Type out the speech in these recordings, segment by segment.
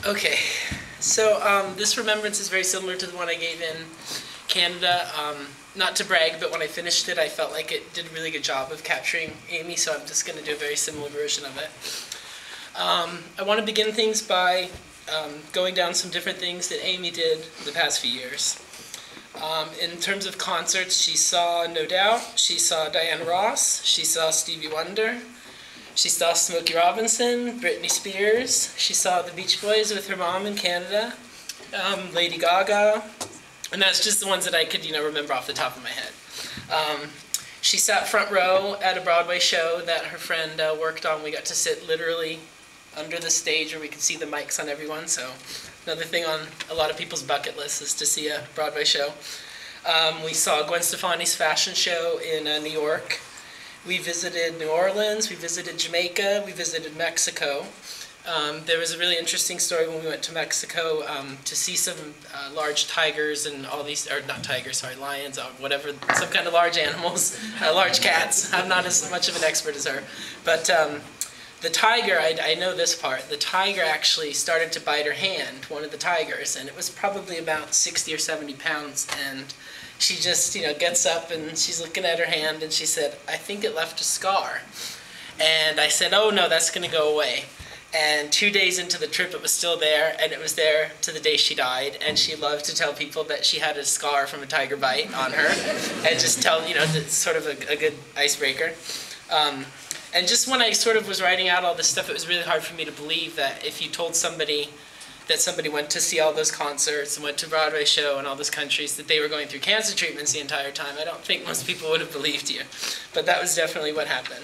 Okay, so this remembrance is very similar to the one I gave in Canada. Not to brag, but when I finished it, I felt like it did a really good job of capturing Amy, so I'm just going to do a very similar version of it. I want to begin things by going down some different things that Amy did the past few years. In terms of concerts, she saw No Doubt, she saw Diana Ross, she saw Stevie Wonder, she saw Smokey Robinson, Britney Spears, she saw the Beach Boys with her mom in Canada, Lady Gaga, and that's just the ones that I could, remember off the top of my head. She sat front row at a Broadway show that her friend worked on. We got to sit literally under the stage where we could see the mics on everyone, so another thing on a lot of people's bucket list is to see a Broadway show. We saw Gwen Stefani's fashion show in New York. We visited New Orleans, we visited Jamaica, we visited Mexico. There was a really interesting story when we went to Mexico to see some large tigers and all these, or not tigers, sorry, lions, or whatever, some kind of large animals, large cats. I'm not as much of an expert as her. But the tiger, I know this part, the tiger actually started to bite her hand, one of the tigers, and it was probably about 60 or 70 pounds, and she just, gets up and she's looking at her hand and she said, "I think it left a scar." And I said, "Oh no, that's going to go away." And 2 days into the trip, it was still there, and it was there to the day she died. And she loved to tell people that she had a scar from a tiger bite on her, and just tell, it's sort of a good icebreaker. And just when I sort of was writing out all this stuff, it was really hard for me to believe that if you told somebody that somebody went to see all those concerts and went to a Broadway show in all those countries, that they were going through cancer treatments the entire time. I don't think most people would have believed you, but that was definitely what happened.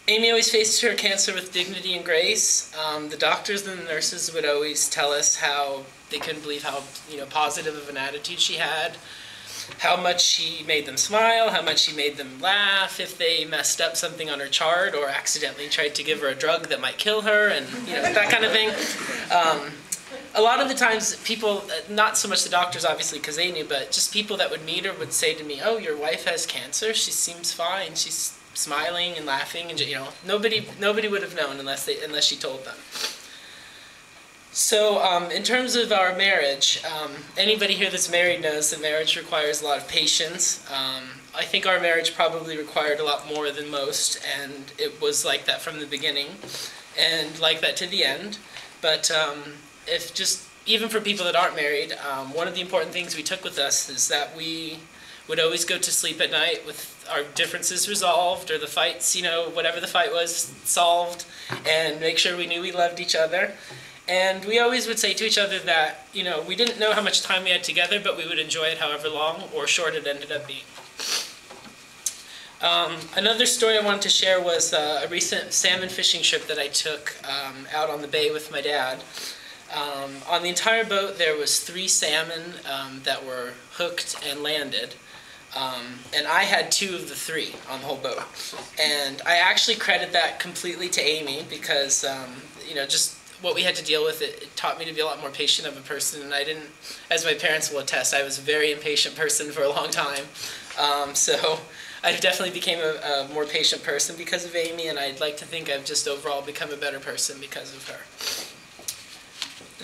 Amy always faced her cancer with dignity and grace. The doctors and the nurses would always tell us how they couldn't believe how positive of an attitude she had, how much she made them smile, how much she made them laugh if they messed up something on her chart or accidentally tried to give her a drug that might kill her, and that kind of thing. A lot of the times people, not so much the doctors obviously because they knew, but just people that would meet her would say to me, "Oh, your wife has cancer, she seems fine, she's smiling and laughing," and nobody would have known unless she told them. So in terms of our marriage, anybody here that's married knows that marriage requires a lot of patience. I think our marriage probably required a lot more than most, and it was like that from the beginning, and like that to the end. But even for people that aren't married, one of the important things we took with us is that we would always go to sleep at night with our differences resolved, or the fights, whatever the fight was, solved, and make sure we knew we loved each other. And we always would say to each other that, we didn't know how much time we had together, but we would enjoy it however long or short it ended up being. Another story I wanted to share was a recent salmon fishing trip that I took out on the bay with my dad. On the entire boat there was 3 salmon that were hooked and landed. And I had 2 of the 3 on the whole boat. And I actually credit that completely to Amy because, just what we had to deal with, it taught me to be a lot more patient of a person. And I didn't, as my parents will attest, I was a very impatient person for a long time. So I definitely became a more patient person because of Amy, and I'd like to think I've just overall become a better person because of her.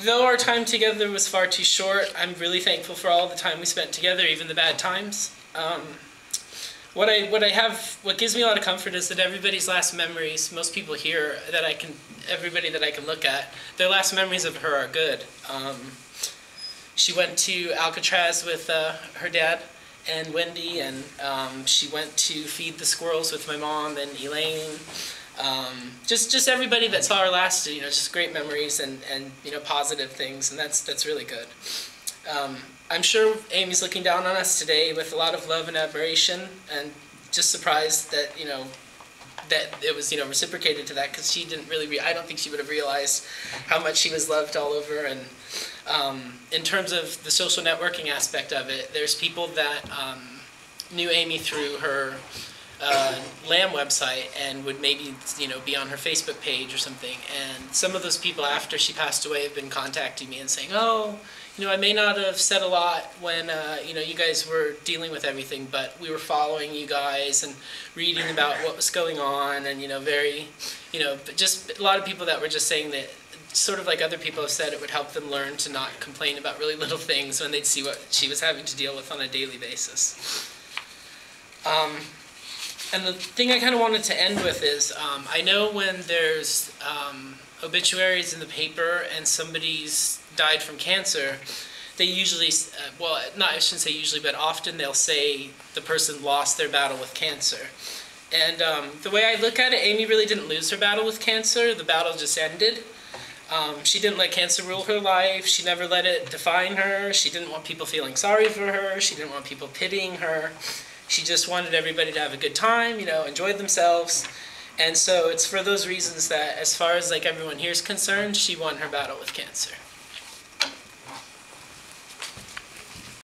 Though our time together was far too short, I'm really thankful for all the time we spent together, even the bad times. What gives me a lot of comfort is that everybody's last memories, most people here everybody that I can look at, their last memories of her are good. She went to Alcatraz with her dad and Wendy, and she went to feed the squirrels with my mom and Elaine. Just everybody that saw her last, just great memories and positive things, and that's really good. I'm sure Amy's looking down on us today with a lot of love and admiration, and just surprised that that it was reciprocated to that, because she didn't really. I don't think she would have realized how much she was loved all over. And in terms of the social networking aspect of it, there's people that knew Amy through her Lamb website and would maybe be on her Facebook page or something, and some of those people after she passed away have been contacting me and saying, "Oh, I may not have said a lot when, you guys were dealing with everything, but we were following you guys and reading about what was going on, and, but just a lot of people that were just saying that, sort of like other people have said, it would help them learn to not complain about really little things when they'd see what she was having to deal with on a daily basis. And the thing I kind of wanted to end with is, I know when there's obituaries in the paper and somebody's died from cancer, they usually, I shouldn't say usually, but often they'll say the person lost their battle with cancer. And the way I look at it, Amy really didn't lose her battle with cancer. The battle just ended. She didn't let cancer rule her life. She never let it define her. She didn't want people feeling sorry for her. She didn't want people pitying her. She just wanted everybody to have a good time, enjoy themselves. And so it's for those reasons that, as far as everyone here is concerned, she won her battle with cancer.